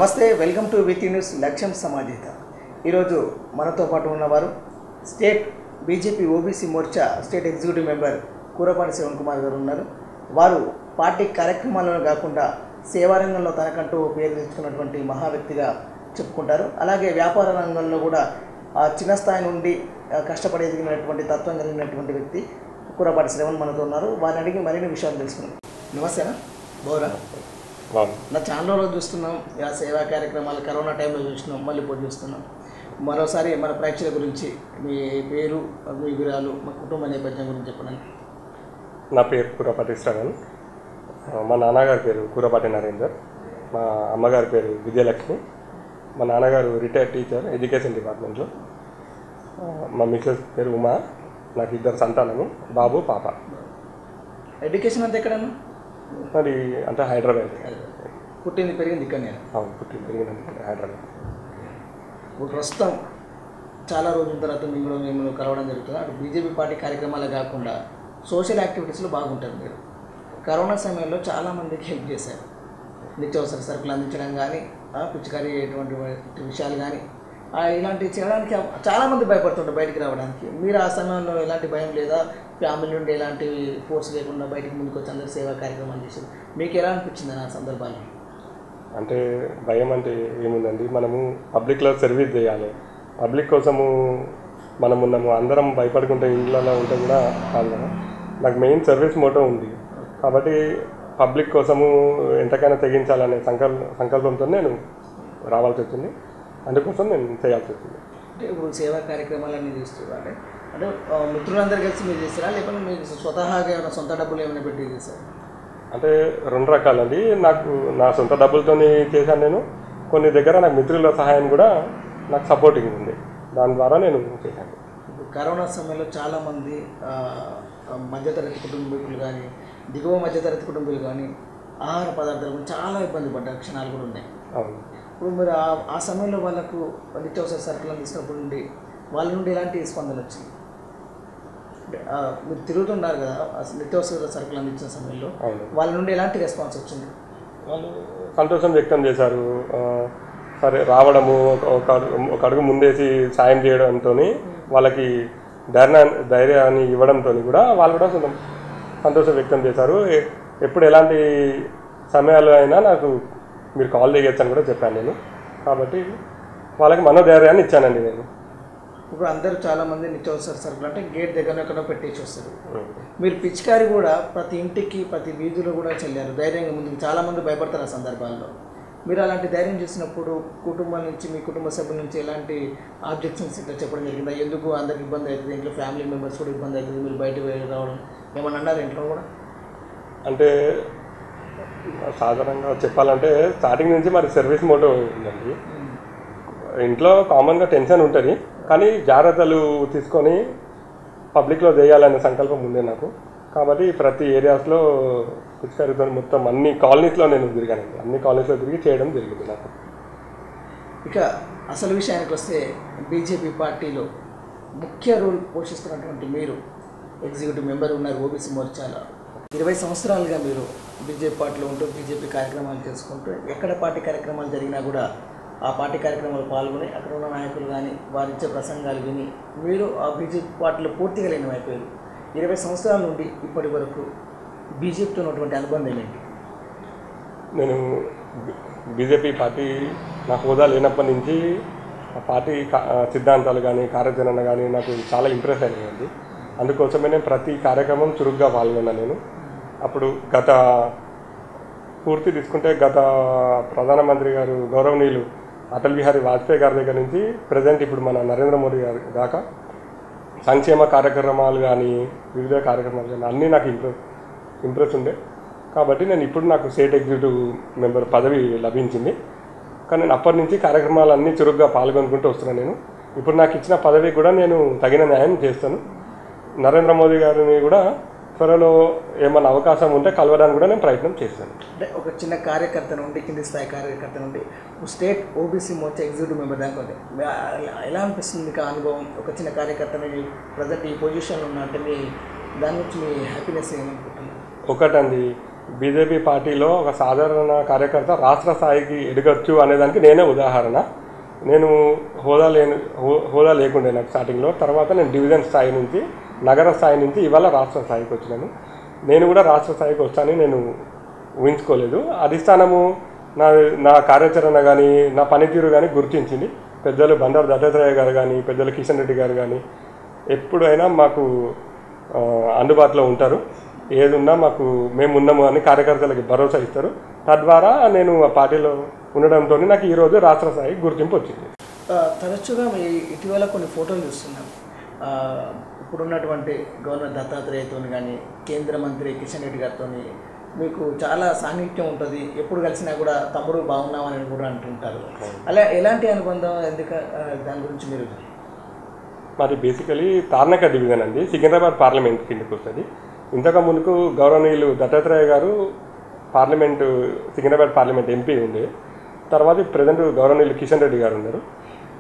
నమస్తే, welcome to with news లక్ష్యం సమాజేత. ఈరోజు మనతో పాటు ఉన్నవారు state BJP OBC Morcha state executive member Kurapati Shravan Kumar గారు ఉన్నారు. వారు పార్టీ కార్యక్రమాలను కాకుండా సేవారంగంలో తనకంటూ పేరు తెచ్చుకున్నటువంటి మహా వ్యక్తిగా చెప్పుకుంటారు. అలాగే వ్యాపార రంగంలో కూడా చిన్న స్థాయి నుండి కష్టపడి ఎదిగినటువంటి తత్వం కలిగినటువంటి వ్యక్తి కూరపాటి శ్రవణ్ మనతో ఉన్నారు. వారిని అడిగి మరిన్ని విషయాలు తెలుసుకున్నాం. నమస్తేనా బోరా? నా ఛానల్లో చూస్తున్నాం, సేవా కార్యక్రమాలు కరోనా టైంలో చూస్తున్నాం, మళ్ళీ ఇప్పుడు చూస్తున్నాం. మరోసారి మన ప్రేక్షకుల గురించి మీ పేరు, మీ వివరాలు, మా కుటుంబ నేపథ్యం గురించి చెప్పండి. నా పేరు కూరపాటి శ్రవణ్. మా నాన్నగారి పేరు కూరపాటి నరేందర్, మా అమ్మగారి పేరు విజయలక్ష్మి. మా నాన్నగారు రిటైర్డ్ టీచర్ ఎడ్యుకేషన్ డిపార్ట్మెంట్లో. మా మిస్సెస్ పేరు ఉమా. నాకు ఇద్దరు సంతానము, బాబు పాప. ఎడ్యుకేషన్ అంతా ఎక్కడన్నా? మరి అంటే హైదరాబాద్. పుట్టింది పెరిగింది ఇక్కడ? నేను అవును, పుట్టింది పెరిగింది హైదరాబాద్. ఇప్పుడు ప్రస్తుతం చాలా రోజుల తర్వాత మిమ్మల్ని కలవడం జరుగుతుంది. అటు బీజేపీ పార్టీ కార్యక్రమాలే కాకుండా సోషల్ యాక్టివిటీస్లో బాగుంటారు మీరు. కరోనా సమయంలో చాలామందికి హెల్ప్ చేశారు. నిత్యావసర సరుకులు అందించడం కానీ, పిచ్చికారీ అటువంటి విషయాలు కానీ, ఇలాంటివి చేయడానికి చాలామంది భయపడుతుంటారు బయటికి రావడానికి. మీరు ఆ సమయంలో ఎలాంటి భయం లేదా? ఫ్యామిలీ నుండి ఎలాంటి ఫోర్స్ లేకుండా బయటికి ముందుకు వచ్చి అందరూ సేవా కార్యక్రమాలు చేశారు. మీకు ఎలా అనిపించింది ఆ సందర్భాల్లో? అంటే భయం అంటే ఏముందండి, మనము పబ్లిక్లో సర్వీస్ చేయాలి. పబ్లిక్ కోసము మనం ఉన్నాము, అందరం భయపడుకుంటే ఇంట్లో ఉంటే కూడా కాదు కదా. నాకు మెయిన్ సర్వీస్ మోటో ఉంది కాబట్టి పబ్లిక్ కోసము ఎంతకైనా తెగించాలనే సంకల్పంతో నేను రావాల్సి వచ్చింది. అందుకోసం నేను చేయాల్సి వచ్చింది. అంటే ఇప్పుడు సేవా కార్యక్రమాలన్నీ చేస్తున్నారు అంటే మిత్రులందరూ కలిసి మీరు చేస్తారా, లేకపోతే మీరు స్వతహాగా ఏమైనా సొంత డబ్బులు ఏమైనా పెట్టి చేస్తారా? అంటే రెండు రకాలండి. నాకు నా సొంత డబ్బులతో చేశాను నేను. కొన్ని దగ్గర నాకు మిత్రుల సహాయం కూడా నాకు సపోర్టింగ్ ఉంది, దాని ద్వారా నేను చేశాను. ఇప్పుడు కరోనా సమయంలో చాలామంది మధ్యతరగతి కుటుంబీకులు కానీ, దిగువ మధ్యతరగతి కుటుంబీకులు కానీ ఆహార పదార్థాలు చాలా ఇబ్బంది పడ్డ క్షణాలు కూడా ఉన్నాయి. అవును. ఇప్పుడు మీరు ఆ సమయంలో వాళ్ళకు నిత్యావసర సరుకులు అందిస్తున్నప్పుడు నుండి వాళ్ళ నుండి ఎలాంటి స్పందన వచ్చింది? మీరు తిరుగుతున్నారు కదా, నిత్యావసర సరుకులు అందించిన సమయంలో వాళ్ళ నుండి ఎలాంటి రెస్పాన్స్ వచ్చింది? వాళ్ళు సంతోషం వ్యక్తం చేశారు. సరే రావడము, ఒక అడుగు ముందేసి సాయం చేయడంతో వాళ్ళకి ధైర్యాన్ని ఇవ్వడంతో కూడా వాళ్ళు కూడా సంతోషం వ్యక్తం చేశారు. ఎప్పుడు ఎలాంటి సమయాలు అయినా నాకు మీరు కాల్ చేయొచ్చు అని కూడా చెప్పాను నేను. కాబట్టి వాళ్ళకి మనోధైర్యాన్ని ఇచ్చానండి నేను. ఇప్పుడు అందరూ చాలామంది నిత్యావసర సరుకులు అంటే గేట్ దగ్గర ఎక్కడో పెట్టేసి వస్తారు. మీరు పిచికారి కూడా ప్రతి ఇంటికి ప్రతి వీధిలో కూడా చెల్లారు ధైర్యంగా ముందుకు. చాలామంది భయపడతారు ఆ సందర్భాల్లో. మీరు అలాంటి ధైర్యం చేసినప్పుడు కుటుంబం నుంచి, మీ కుటుంబ సభ్యుల నుంచి ఎలాంటి ఆబ్జెక్షన్స్ ఇట్లా చెప్పడం జరిగిందా? ఎందుకు అందరికి ఇబ్బంది అవుతుంది, ఇంట్లో ఫ్యామిలీ మెంబర్స్ కూడా ఇబ్బంది అవుతుంది, మీరు బయటకు రావడం ఏమన్నా అన్నారు ఇంట్లో కూడా? అంటే సాధారణంగా చెప్పాలంటే స్టార్టింగ్ నుంచి మరి సర్వీస్ మోటో ఉందండి. ఇంట్లో కామన్గా టెన్షన్ ఉంటుంది, కానీ జాగ్రత్తలు తీసుకొని పబ్లిక్లో చేయాలనే సంకల్పం ఉంది నాకు. కాబట్టి ప్రతి ఏరియాస్లో పిచికారితో మొత్తం అన్ని కాలనీస్లో నేను తిరిగానండి. అన్ని కాలనీస్లో తిరిగి చేయడం జరిగింది నాకు. ఇక అసలు విషయానికి వస్తే బీజేపీ పార్టీలో ముఖ్య రోల్ పోషిస్తున్నటువంటి మీరు ఎగ్జిక్యూటివ్ మెంబర్ ఉన్నారు ఓబీసీ మోర్చాలో. 20 సంవత్సరాలుగా మీరు బీజేపీ పార్టీలో ఉంటూ బీజేపీ కార్యక్రమాలు చేసుకుంటూ ఎక్కడ పార్టీ కార్యక్రమాలు జరిగినా కూడా ఆ పార్టీ కార్యక్రమాలు పాల్గొని అక్కడ ఉన్న నాయకులు కానీ వారిచ్చే ప్రసంగాలు విని మీరు ఆ బీజేపీ పార్టీలో పూర్తిగా లీనమైపోయారు. 20 సంవత్సరాల నుండి ఇప్పటి వరకు బీజేపీతో ఉన్నటువంటి అనుబంధం ఏంటి? నేను బీజేపీ పార్టీ నా హోదా లేనప్పటి నుంచి ఆ పార్టీ సిద్ధాంతాలు కానీ కార్యాచరణ కానీ నాకు చాలా ఇంప్రెస్ అయినాయండి. అందుకోసమే నేను ప్రతి కార్యక్రమం చురుగ్గా పాల్గొన్నాను నేను. అప్పుడు పూర్తి తీసుకుంటే గత ప్రధానమంత్రి గారు గౌరవనీయులు అటల్ బిహారీ వాజ్పేయి గారి దగ్గర నుంచి ప్రజెంట్ ఇప్పుడు మన నరేంద్ర మోడీ గారి దాకా సంక్షేమ కార్యక్రమాలు కానీ వివిధ కార్యక్రమాలు కానీ అన్నీ నాకు ఇంప్రెస్ ఉండే. కాబట్టి నేను ఇప్పుడు నాకు స్టేట్ ఎగ్జిక్యూటివ్ మెంబర్ పదవి లభించింది. కానీ నేను అప్పటి నుంచి కార్యక్రమాలన్నీ చురుగ్గా పాల్గొనుకుంటూ వస్తున్నాను నేను. ఇప్పుడు నాకు ఇచ్చిన పదవి కూడా నేను తగిన న్యాయం చేస్తాను. నరేంద్ర మోదీ గారిని కూడా త్వరలో ఏమన్నా అవకాశం ఉంటే కలవడానికి కూడా నేను ప్రయత్నం చేస్తాను. అంటే ఒక చిన్న కార్యకర్త నుండి, కింది స్థాయి కార్యకర్త నుండి state OBC Morcha executive member దాకా ఎలా అనిపిస్తుంది మీకు అనుభవం? ఒక చిన్న కార్యకర్తని ప్రజెంట్ ఈ పొజిషన్లో ఉన్నట్టే మీ దాని నుంచి మీ హ్యాపీనెస్ ఏమనుకుంటున్నారు? ఒకటండి, బీజేపీ పార్టీలో ఒక సాధారణ కార్యకర్త రాష్ట్ర స్థాయికి ఎదగచ్చు అనేదానికి నేనే ఉదాహరణ. నేను హోదా లేకుండే నాకు స్టార్టింగ్లో. తర్వాత నేను డివిజన్ స్థాయి నుంచి, నగర స్థాయి నుంచి ఇవాళ రాష్ట్ర స్థాయికి వచ్చినాను. నేను కూడా రాష్ట్ర స్థాయికి వస్తానని నేను ఊహించుకోలేదు. అధిష్టానము నా కార్యాచరణ కానీ నా పనితీరు కానీ గుర్తించింది. పెద్దలు బండారు దత్తాత్రేయ గారు కానీ, పెద్దలు కిషన్ రెడ్డి గారు కానీ ఎప్పుడైనా మాకు అందుబాటులో ఉంటారు. ఏది ఉన్నా మాకు మేము ఉన్నాము అని కార్యకర్తలకి భరోసా ఇస్తారు. తద్వారా నేను ఆ పార్టీలో ఉండడంతో నాకు ఈరోజు రాష్ట్ర స్థాయి గుర్తింపు వచ్చింది. తరచుగా మీ ఇటీవల కొన్ని ఫోటోలు చూస్తున్నాం. ఇప్పుడున్నటువంటి గవర్నర్ దత్తాత్రేయతో కానీ, కేంద్ర మంత్రి కిషన్ రెడ్డి గారితో మీకు చాలా సాన్నిహిత్యం ఉంటుంది. ఎప్పుడు కలిసినా కూడా తమ్ముడు బాగున్నామని కూడా అంటుంటారు. అలా ఎలాంటి అనుబంధం, ఎందుకు దాని గురించి మీరు? మాది బేసికలీ తార్నక డివిజన్ అండి, సికింద్రాబాద్ పార్లమెంట్ కిందకి వస్తుంది. ఇంతకు ముందుకు గౌరవనీయులు దత్తాత్రేయ గారు సికింద్రాబాద్ పార్లమెంట్ ఎంపీ ఉండే. తర్వాత ప్రజెంట్ గౌరవనీయులు కిషన్ రెడ్డి గారు ఉన్నారు.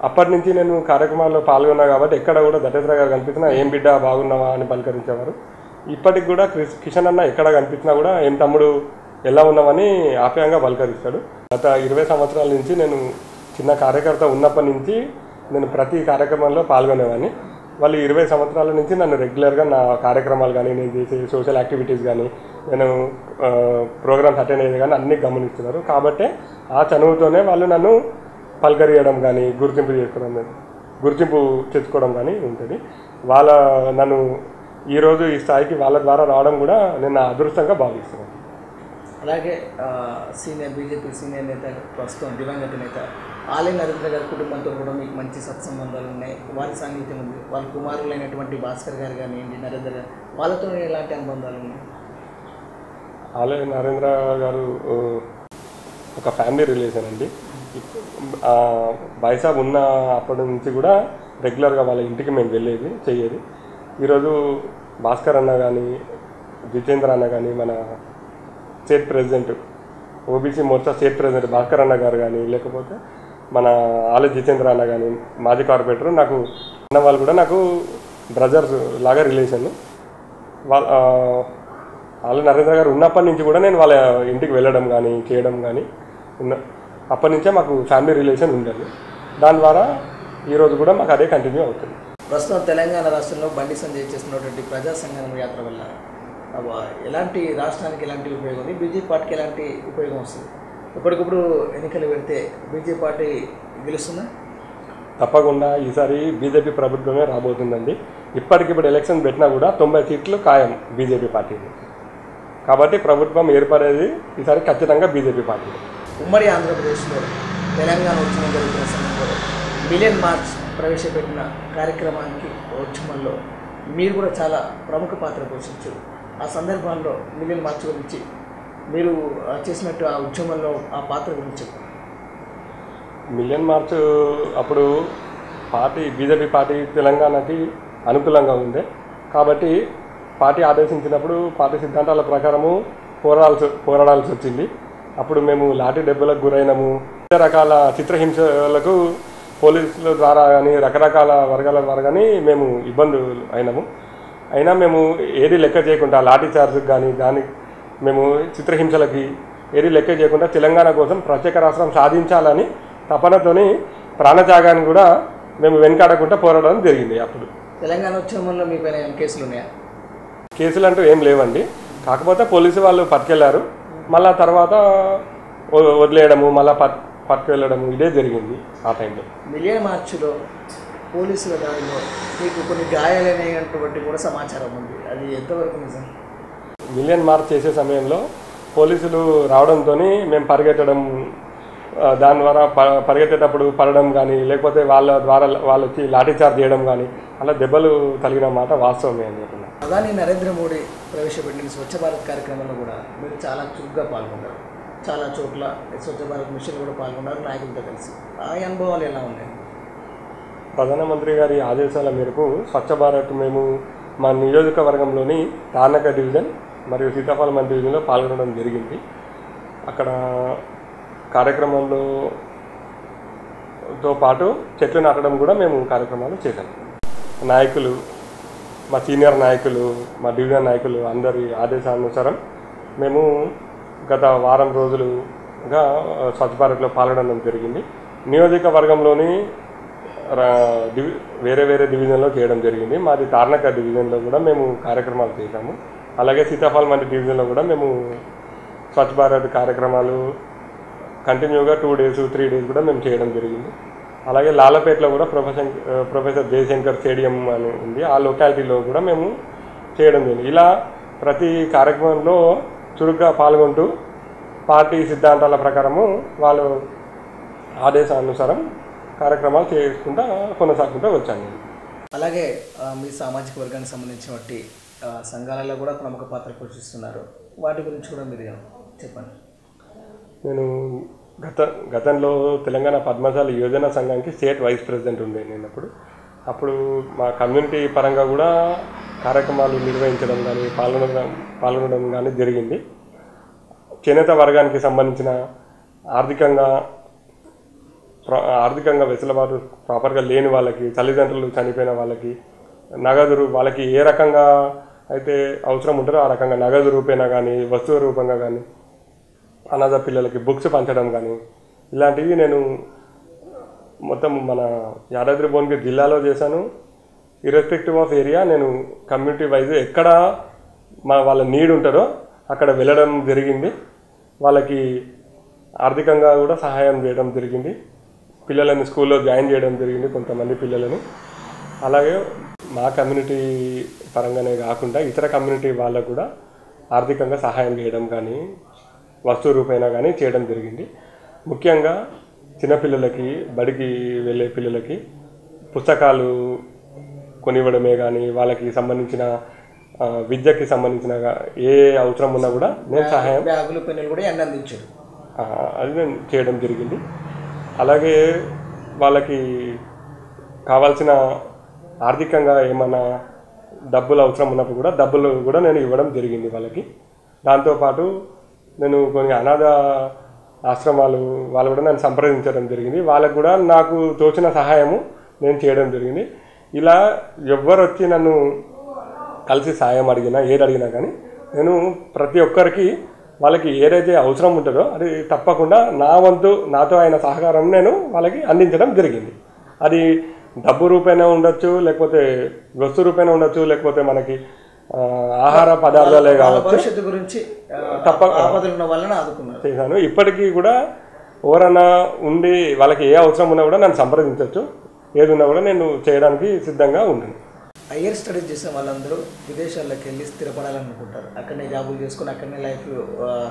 అప్పటి నుంచి నేను కార్యక్రమాల్లో పాల్గొన్నా కాబట్టి ఎక్కడ కూడా దత్తాత్రేయ గారు కనిపించినా ఏం బిడ్డ బాగున్నావా అని పలకరించేవారు. ఇప్పటికి కూడా కిషన్ అన్న ఎక్కడ కనిపించినా కూడా ఏం తమ్ముడు ఎలా ఉన్నామని ఆప్యాయంగా పలకరిస్తాడు. గత 20 సంవత్సరాల నుంచి నేను చిన్న కార్యకర్త ఉన్నప్పటి నుంచి నేను ప్రతి కార్యక్రమంలో పాల్గొనేవాడిని. వాళ్ళు 20 సంవత్సరాల నుంచి నన్ను రెగ్యులర్గా నా కార్యక్రమాలు కానీ, నేను చేసే సోషల్ యాక్టివిటీస్ కానీ, నేను ప్రోగ్రామ్స్ అటెండ్ అయ్యేది కానీ అన్నీ గమనిస్తున్నారు. కాబట్టి ఆ చనువుతోనే వాళ్ళు నన్ను పలకరియడం కానీ, గుర్తింపు తెచ్చుకోవడం కానీ ఉంటుంది. నన్ను ఈరోజు ఈ స్థాయికి వాళ్ళ ద్వారా రావడం కూడా నేను నా అదృష్టంగా భావిస్తున్నాను. అలాగే బీజేపీ సీనియర్ నేత, ప్రస్తుతం దివంగత నేత ఆలయ నరేంద్ర గారి కుటుంబంతో కూడా మీకు మంచి సత్సంబంధాలు ఉన్నాయి, వారి సాన్నిహిత్యం ఉంది. వాళ్ళ కుమారులైనటువంటి భాస్కర్ గారు కానివ్వండి, నరేంద్ర గారు, వాళ్ళతో ఎలాంటి అనుబంధాలు ఉన్నాయి? ఆలయ నరేంద్ర గారు ఒక ఫ్యామిలీ రిలేషన్ అండి. బాయ్సాబ్ ఉన్న అప్పటి నుంచి కూడా రెగ్యులర్గా వాళ్ళ ఇంటికి మేము చెయ్యేది. ఈరోజు భాస్కర్ అన్న కానీ, జితేంద్ర అన్న కానీ, మన state president OBC Morcha state president Bhaskar అన్న గారు కానీ, లేకపోతే మన ఆలయ జితేంద్ర అన్న కానీ, మాజీ కార్పొరేటర్, నాకు అన్న వాళ్ళు కూడా నాకు బ్రదర్స్ లాగా రిలేషన్. ఆలయ నరేంద్ర గారు ఉన్నప్పటి నుంచి కూడా నేను వాళ్ళ ఇంటికి వెళ్ళడం కానీ, చేయడం కానీ అప్పటి నుంచే మాకు ఫ్యామిలీ రిలేషన్ ఉండదు. దాని ద్వారా ఈరోజు కూడా మాకు అదే కంటిన్యూ అవుతుంది. ప్రస్తుతం తెలంగాణ రాష్ట్రంలో బండి సంజయ్ చేస్తున్నటువంటి ప్రజా సంఘం యాత్ర వల్ల రాష్ట్రానికి ఎలాంటి ఉపయోగం ఉంది, బీజేపీ పార్టీకి ఎలాంటి ఉపయోగం వస్తుంది? ఇప్పటికప్పుడు ఎన్నికలు పెడితే బీజేపీ పార్టీ గెలుస్తుందా? తప్పకుండా ఈసారి బీజేపీ ప్రభుత్వమే రాబోతుందండి. ఇప్పటికిప్పుడు ఎలక్షన్ పెట్టినా కూడా 90 సీట్లు ఖాయం బీజేపీ పార్టీకి. కాబట్టి ప్రభుత్వం ఏర్పడేది ఈసారి ఖచ్చితంగా బీజేపీ పార్టీ. ఉమ్మడి ఆంధ్రప్రదేశ్లో తెలంగాణ ఉద్యమం జరుగుతున్న సమయంలో మిలియన్ మార్చ్ ప్రవేశపెట్టిన కార్యక్రమానికి ఉద్యమంలో మీరు కూడా చాలా ప్రముఖ పాత్ర పోషించారు. ఆ సందర్భంలో మిలియన్ మార్చ్ గురించి మీరు చేసినట్టు ఆ ఉద్యమంలో ఆ పాత్ర గురించి చెప్పండి. మిలియన్ మార్చ్ అప్పుడు బీజేపీ పార్టీ తెలంగాణకి అనుకూలంగా ఉంది. కాబట్టి పార్టీ ఆదేశించినప్పుడు పార్టీ సిద్ధాంతాల ప్రకారము పోరాడాల్సి వచ్చింది. అప్పుడు మేము లాఠీ దెబ్బలకు గురైనాము. రకాల చిత్రహింసలకు పోలీసుల ద్వారా కానీ, రకరకాల వర్గాల ద్వారా కానీ మేము ఇబ్బందులు అయినా మేము ఏది లెక్క చేయకుండా, లాఠీ చార్జ్కి కానీ, మేము చిత్రహింసలకి ఏది లెక్క చేయకుండా తెలంగాణ కోసం ప్రత్యేక రాష్ట్రం సాధించాలని తపనతోని ప్రాణత్యాగాన్ని కూడా మేము వెనకాడకుండా పోరాడడం జరిగింది. అప్పుడు తెలంగాణ ఉద్యమంలో మీ పైన కేసులు ఉన్నాయా? కేసులు అంటూ ఏం లేవండి. కాకపోతే పోలీసు వాళ్ళు పట్టుకెళ్లారు, మళ్ళా తర్వాత వదిలేయడము, మళ్ళీ పట్టుకెళ్ళడము, ఇదే జరిగింది ఆ టైంలో. మిలియన్ మార్చిలో పోలీసుల దాడిలో మీకు కొన్ని గాయాలనేటువంటి కూడా సమాచారం ఉంది, అది ఎంతవరకు నిజం? మిలియన్ మార్చ్ చేసే సమయంలో పోలీసులు రావడంతో మేము పరిగెత్తడం, దాని ద్వారా పరిగెత్తేటప్పుడు పడడం కానీ, లేకపోతే వాళ్ళు వచ్చి లాఠీచార్జ్ చేయడం కానీ, అలా దెబ్బలు తగిలిన మాట వాస్తవమే అని చెప్తున్నారు. ప్రధాని నరేంద్ర మోడీ ప్రవేశపెట్టిన స్వచ్ఛ భారత్ కార్యక్రమంలో కూడా మీరు చాలా చురుగ్గా పాల్గొన్నారు. చాలా చోట్ల స్వచ్ఛ భారత్ మిషన్ కూడా పాల్గొన్నారు నాయకులతో కలిసి. ఆ అనుభవాలు ఎలా ఉన్నాయి? ప్రధానమంత్రి గారి ఆదేశాల మేరకు స్వచ్ఛ భారత్ మేము మా నియోజకవర్గంలోని తార్నక డివిజన్ మరియు సీతాఫలం డివిజన్లో పాల్గొనడం జరిగింది. అక్కడ కార్యక్రమంతో పాటు చెట్లు నాటడం కూడా మేము కార్యక్రమాలు చేశాము. నాయకులు, మా సీనియర్ నాయకులు, మా డివిజన్ నాయకులు అందరి ఆదేశానుసారం మేము గత వారం రోజులుగా స్వచ్ఛ భారత్లో పాల్గొనడం జరిగింది. నియోజకవర్గంలోని వేరే వేరే డివిజన్లో చేయడం జరిగింది. మాది తార్నక డివిజన్లో కూడా మేము కార్యక్రమాలు చేశాము. అలాగే సీతాఫల్ మండి డివిజన్లో కూడా మేము స్వచ్ఛ భారత్ కార్యక్రమాలు కంటిన్యూగా 2 days 3 days కూడా మేము చేయడం జరిగింది. అలాగే లాలపేటలో కూడా ప్రొఫెసర్ జయశంకర్ స్టేడియం అని ఉంది, ఆ లొకాలిటీలో కూడా మేము చేయడం జరిగింది. ఇలా ప్రతి కార్యక్రమంలో చురుగ్గా పాల్గొంటూ పార్టీ సిద్ధాంతాల ప్రకారము వాళ్ళు ఆదేశానుసారం కార్యక్రమాలు చేసుకుంటూ కొనసాగుతూ వచ్చాను. అలాగే మీ సామాజిక వర్గానికి సంబంధించినటువంటి సంఘాలలో కూడా ప్రముఖ పాత్ర పోషిస్తున్నారు, వాటి గురించి కూడా మీరు చెప్పండి. నేను గతంలో తెలంగాణ పద్మశాలి యోజన సంఘానికి స్టేట్ వైస్ ప్రెసిడెంట్ ఉండే నేను అప్పుడు మా కమ్యూనిటీ పరంగా కూడా కార్యక్రమాలు నిర్వహించడం కానీ పాల్గొనడం కానీ జరిగింది. చేనేత వర్గానికి సంబంధించిన ఆర్థికంగా వెసులుబాటు ప్రాపర్గా లేని వాళ్ళకి, తల్లిదండ్రులు చనిపోయిన వాళ్ళకి నగదు వాళ్ళకి ఏ రకంగా అయితే అవసరం ఉంటుందో ఆ రకంగా నగదు రూపేణా కానీ వస్తువు రూపంగా కానీ అనాథ పిల్లలకి బుక్స్ పంచడం కానీ ఇలాంటివి నేను మొత్తం మన యాదాద్రి భువనగిరి జిల్లాలో చేశాను. ఇర్రెస్పెక్టివ్ ఆఫ్ ఏరియా నేను కమ్యూనిటీ వైజ్ ఎక్కడ వాళ్ళ నీడ్ ఉంటుందో అక్కడ వెళ్ళడం జరిగింది. వాళ్ళకి ఆర్థికంగా కూడా సహాయం చేయడం జరిగింది. పిల్లలని స్కూల్లో జాయిన్ చేయడం జరిగింది కొంతమంది పిల్లలని. అలాగే మా కమ్యూనిటీ పరంగానే కాకుండా ఇతర కమ్యూనిటీ వాళ్ళకు కూడా ఆర్థికంగా సహాయం చేయడం కానీ వస్తువు రూపైనా కానీ చేయడం జరిగింది. ముఖ్యంగా చిన్నపిల్లలకి, బడికి వెళ్ళే పిల్లలకి పుస్తకాలు కొనివ్వడమే కానీ వాళ్ళకి సంబంధించిన విద్యకి సంబంధించిన ఏ అవసరం ఉన్నా కూడా నేను సహాయం, బ్యాగులు, పెన్నులు కూడా అందించాను, అది నేను చేయడం జరిగింది. అలాగే వాళ్ళకి కావాల్సిన ఆర్థికంగా ఏమైనా డబ్బులు అవసరం ఉన్నప్పుడు కూడా డబ్బులు కూడా నేను ఇవ్వడం జరిగింది వాళ్ళకి. దాంతోపాటు నేను కొన్ని అనాథ ఆశ్రమాలు వాళ్ళు కూడా నన్ను సంప్రదించడం జరిగింది. వాళ్ళకు కూడా నాకు తోచిన సహాయము నేను చేయడం జరిగింది. ఇలా ఎవ్వరు వచ్చి నన్ను కలిసి సాయం అడిగినా ఏది అడిగినా కానీ నేను ప్రతి ఒక్కరికి వాళ్ళకి ఏదైతే అవసరం ఉంటుందో అది తప్పకుండా నా వంతు నాతో అయిన సహకారం నేను వాళ్ళకి అందించడం జరిగింది. అది డబ్బు రూపేణా ఉండొచ్చు, లేకపోతే వస్తు రూపేణా ఉండొచ్చు, లేకపోతే మనకి ఆహార పదార్థాలే కావచ్చు. భవిష్యత్తు గురించి చేశాను. ఇప్పటికీ కూడా ఎవరన్నా ఉండి వాళ్ళకి ఏ అవసరం ఉన్నా కూడా నన్ను సంప్రదించవచ్చు, ఏది ఉన్నా కూడా నేను చేయడానికి సిద్ధంగా ఉన్నాను. హైయర్ స్టడీస్ చేసిన వాళ్ళందరూ విదేశాల్లోకి వెళ్ళి స్థిరపడాలనుకుంటారు, అక్కడనే జాబులు చేసుకుని అక్కడనే లైఫ్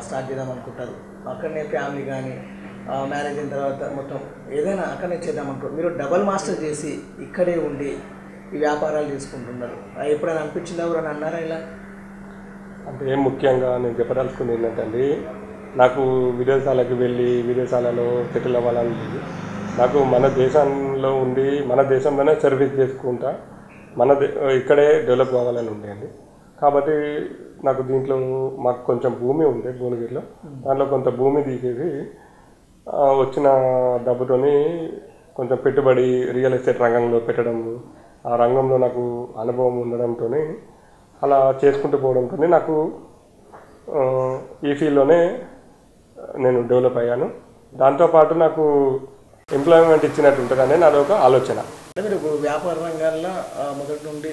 స్టార్ట్ చేద్దాం అనుకుంటారు, అక్కడనే ఫ్యామిలీ కానీ మ్యారేజ్ అయిన తర్వాత మొత్తం ఏదైనా అక్కడనే చేద్దామనుకుంటారు. మీరు డబల్ మాస్టర్ చేసి ఇక్కడే ఉండి ఈ వ్యాపారాలు చేసుకుంటున్నారు, ఎప్పుడైనా అనిపించిందా? ఎవరైనా అన్నారా ఇలా? అంటే ముఖ్యంగా నేను చెప్పదలుచుకుంది ఏంటంటే నాకు విదేశాలకు వెళ్ళి విదేశాలలో సెటిల్ అవ్వాలని లేదు. నాకు మన దేశంలో ఉండి మన దేశంలోనే సర్వీస్ చేసుకుంటా ఇక్కడే డెవలప్ కావాలని ఉండేది. కాబట్టి నాకు దీంట్లో మాకు కొంచెం భూమి ఉండే భువనగిరిలో, దాంట్లో కొంత భూమి తీసేసి వచ్చిన డబ్బుతోని కొంచెం పెట్టుబడి రియల్ ఎస్టేట్ రంగంలో పెట్టడం, ఆ రంగంలో నాకు అనుభవం ఉండడంతో అలా చేసుకుంటూ పోవడంతో నాకు ఈ ఫీల్డ్లోనే నేను డెవలప్ అయ్యాను. దాంతోపాటు నాకు ఎంప్లాయ్మెంట్ ఇచ్చినట్టు ఉంటుందని నాదొక ఆలోచన. మీరు వ్యాపార రంగాల్లో మొదటి నుండి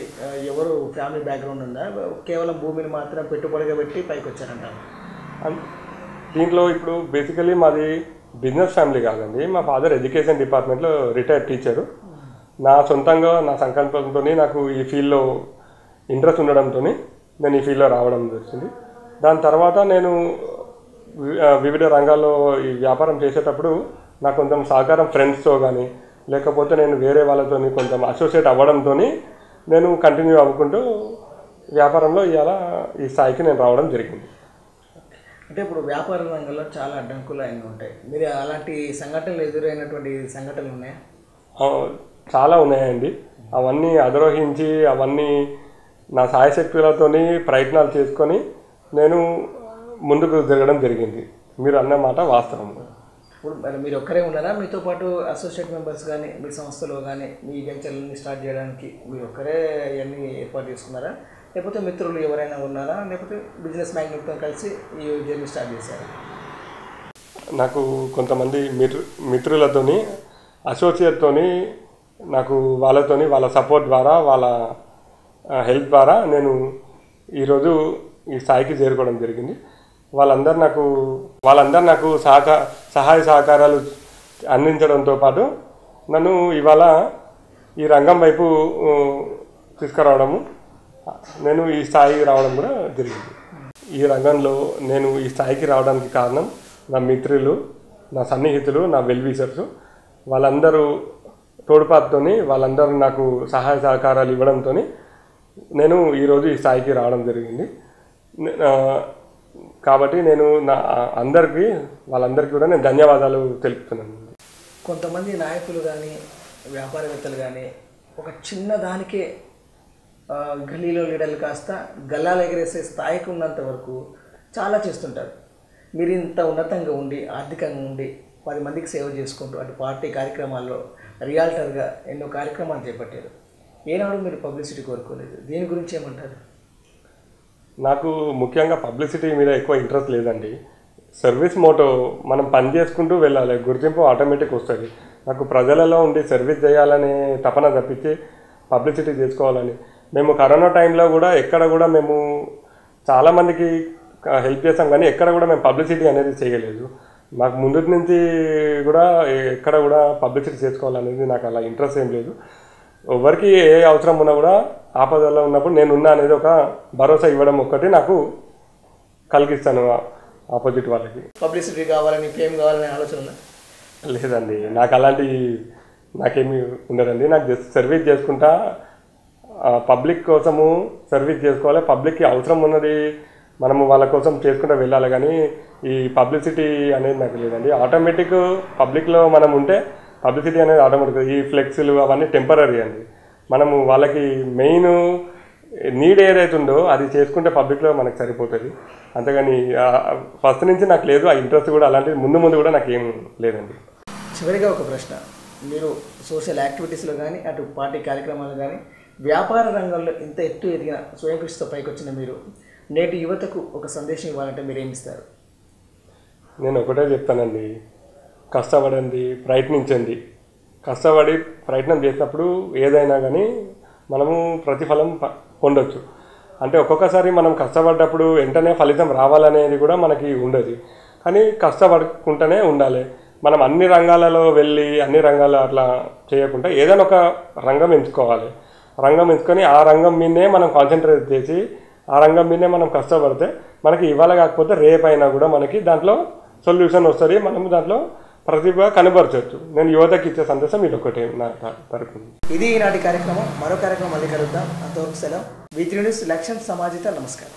ఎవరు ఫ్యామిలీ బ్యాక్గ్రౌండ్ ఉందా, కేవలం భూమిని మాత్రం పెట్టుబడిగా పెట్టి పైకి వచ్చారంటారు? దీంట్లో ఇప్పుడు బేసికలీ మాది బిజినెస్ ఫ్యామిలీ కాదండి. మా ఫాదర్ ఎడ్యుకేషన్ డిపార్ట్మెంట్లో రిటైర్డ్ టీచరు. నా సొంతంగా నా సంకల్పంతో నాకు ఈ ఫీల్డ్లో ఇంట్రెస్ట్ ఉండడంతో నేను ఈ ఫీల్డ్లో రావడం జరిగింది. దాని తర్వాత నేను వివిధ రంగాల్లో ఈ వ్యాపారం చేసేటప్పుడు నాకు కొంచెం సహకారం ఫ్రెండ్స్తో కానీ లేకపోతే నేను వేరే వాళ్ళతో కొంచెం అసోసియేట్ అవ్వడంతో నేను కంటిన్యూ అవ్వుకుంటూ వ్యాపారంలో ఇవాళ ఈ స్థాయికి నేను రావడం జరిగింది. అంటే ఇప్పుడు వ్యాపార రంగంలో చాలా అడ్డంకులు అయినా ఉంటాయి, మీరు అలాంటి సంఘటనలు ఎదురైనటువంటి సంఘటనలు ఉన్నాయా? చాలా ఉన్నాయండి. అవన్నీ అధిరోహించి అవన్నీ నా సాయశక్తులతో ప్రయత్నాలు చేసుకొని నేను ముందుకు జరగడం జరిగింది. మీరు అన్న మాట వాస్తవం. ఇప్పుడు మరి మీరు ఒక్కరే ఉన్నారా, మీతో పాటు అసోసియేట్ మెంబర్స్ కానీ మీ సంస్థలో కానీ మీ వెంచర్లని స్టార్ట్ చేయడానికి మీరు ఒక్కరే ఇవన్నీ ఏర్పాటు చేసుకున్నారా, లేకపోతే మిత్రులు ఎవరైనా ఉన్నారా, లేకపోతే బిజినెస్ మ్యాగ్నెట్తో కలిసి ఈ జర్నీ స్టార్ట్ చేశారు? నాకు కొంతమంది మిత్రులతోని అసోసియేట్తోని నాకు వాళ్ళ సపోర్ట్ ద్వారా వాళ్ళ హెల్ప్ ద్వారా నేను ఈరోజు ఈ స్థాయికి చేరుకోవడం జరిగింది. వాళ్ళందరూ నాకు సహాయ సహకారాలు అందించడంతో పాటు నన్ను ఇవాళ ఈ రంగం వైపు తీసుకురావడము, నేను ఈ స్థాయికి రావడం కూడా జరిగింది. ఈ రంగంలో నేను ఈ స్థాయికి రావడానికి కారణం నా మిత్రులు, నా సన్నిహితులు, నా వెల్విషర్స్, వాళ్ళందరూ తోడ్పాటుతో, వాళ్ళందరూ నాకు సహాయ సహకారాలు ఇవ్వడంతో నేను ఈరోజు ఈ స్థాయికి రావడం జరిగింది. కాబట్టి నేను వాళ్ళందరికీ కూడా నేను ధన్యవాదాలు తెలుపుతున్నాను. కొంతమంది నాయకులు కానీ వ్యాపారవేత్తలు కానీ ఒక చిన్న దానికే గల్లీలో లీడర్లు కాస్త గల్లాలు ఎగరేసే స్థాయికి ఉన్నంత వరకు చాలా చేస్తుంటారు. మీరు ఇంత ఉన్నతంగా ఉండి, ఆర్థికంగా ఉండి, 10 మందికి సేవ చేసుకుంటూ అటు పార్టీ కార్యక్రమాల్లో రియాల్టర్గా ఎన్నో కార్యక్రమాలు చేపట్టారు. ఏనాడు మీరు పబ్లిసిటీ కోరుకోలేదు. దీని గురించి ఏమంటారు? నాకు ముఖ్యంగా పబ్లిసిటీ మీద ఎక్కువ ఇంట్రెస్ట్ లేదండి. సర్వీస్ మోటో మనం పని చేసుకుంటూ వెళ్ళాలి, గుర్తింపు ఆటోమేటిక్ వస్తుంది. నాకు ప్రజలలో ఉండి సర్వీస్ చేయాలనే తపన తప్పించి పబ్లిసిటీ చేసుకోవాలని. మేము కరోనా టైంలో కూడా ఎక్కడ కూడా మేము చాలామందికి హెల్ప్ చేస్తాం, కానీ ఎక్కడ కూడా మేము పబ్లిసిటీ అనేది చేయలేదు. మాకు ముందు నుంచి కూడా ఎక్కడ కూడా పబ్లిసిటీ చేసుకోవాలనేది నాకు అలా ఇంట్రెస్ట్ ఏం లేదు. ఎవరికి ఏ అవసరం ఉన్నా కూడా ఆపదలో ఉన్నప్పుడు నేనున్నా అనేది ఒక భరోసా ఇవ్వడం ఒక్కటి నాకు కలిగిస్తాను ఆపోజిట్ వాళ్ళకి. పబ్లిసిటీ కావాలని, ఫేమ్ కావాలనే ఆలోచన లేదండి, నాకు నాకేమీ ఉండదండి. నాకు జస్ట్ సర్వీస్ చేసుకుంటా, పబ్లిక్ కోసము సర్వీస్ చేసుకోవాలి. పబ్లిక్కి అవసరం ఉన్నది మనము వాళ్ళ కోసం చేసుకుంటూ వెళ్ళాలి, కానీ ఈ పబ్లిసిటీ అనేది నాకు లేదండి. ఆటోమేటిక్ పబ్లిక్లో మనం ఉంటే పబ్లిసిటీ అనేది ఆటోమేటిక్. ఈ ఫ్లెక్స్లు అవన్నీ టెంపరీ అండి. మనము వాళ్ళకి మెయిన్ నీడ్ ఏదైతే ఉందో అది చేసుకుంటే పబ్లిక్లో మనకు సరిపోతుంది. అంతేగాని ఫస్ట్ నుంచి నాకు లేదు ఆ ఇంట్రెస్ట్ కూడా. అలాంటిది ముందు కూడా నాకు ఏం లేదండి. చివరిగా ఒక ప్రశ్న, మీరు సోషల్ యాక్టివిటీస్లో కానీ, అటు పార్టీ కార్యక్రమాలు కానీ, వ్యాపార రంగంలో ఇంత ఎత్తు ఎదిగిన స్వయం కృషితో పైకి వచ్చిన మీరు నేటి యువతకు ఒక సందేశం ఇవ్వాలంటే మీరు ఏమి ఇస్తారు? నేను ఒకటే చెప్తానండి, కష్టపడండి, ప్రయత్నించండి. కష్టపడి ప్రయత్నం చేసినప్పుడు ఏదైనా కానీ మనము ప్రతిఫలం పొందొచ్చు. అంటే ఒక్కొక్కసారి మనం కష్టపడ్డప్పుడు వెంటనే ఫలితం రావాలనేది కూడా మనకి ఉండదు, కానీ కష్టపడుకుంటూనే ఉండాలి. మనం అన్ని రంగాలలో వెళ్ళి అన్ని రంగాలు అట్లా చేయకుండా ఏదైనా ఒక రంగం ఎంచుకోవాలి. రంగం ఎంచుకొని ఆ రంగం మీదనే మనం కాన్సన్ట్రేట్ చేసి ఆ రంగం మీదనే మనం కష్టపడితే మనకి ఇవాళ కాకపోతే రేపైనా కూడా మనకి దాంట్లో సొల్యూషన్ వస్తుంది. మనం దాంట్లో ప్రతిభ కనబరచవచ్చు. నేను యువతకి ఇచ్చే సందేశం ఇది ఒకటే నా తరపు. ఇది ఈనాటి కార్యక్రమం. మరో కార్యక్రమం మళ్ళీ కలుద్దాం. అంతవరకు సెలవు. V3 న్యూస్ లక్ష్యం సమాజిత. నమస్కారం.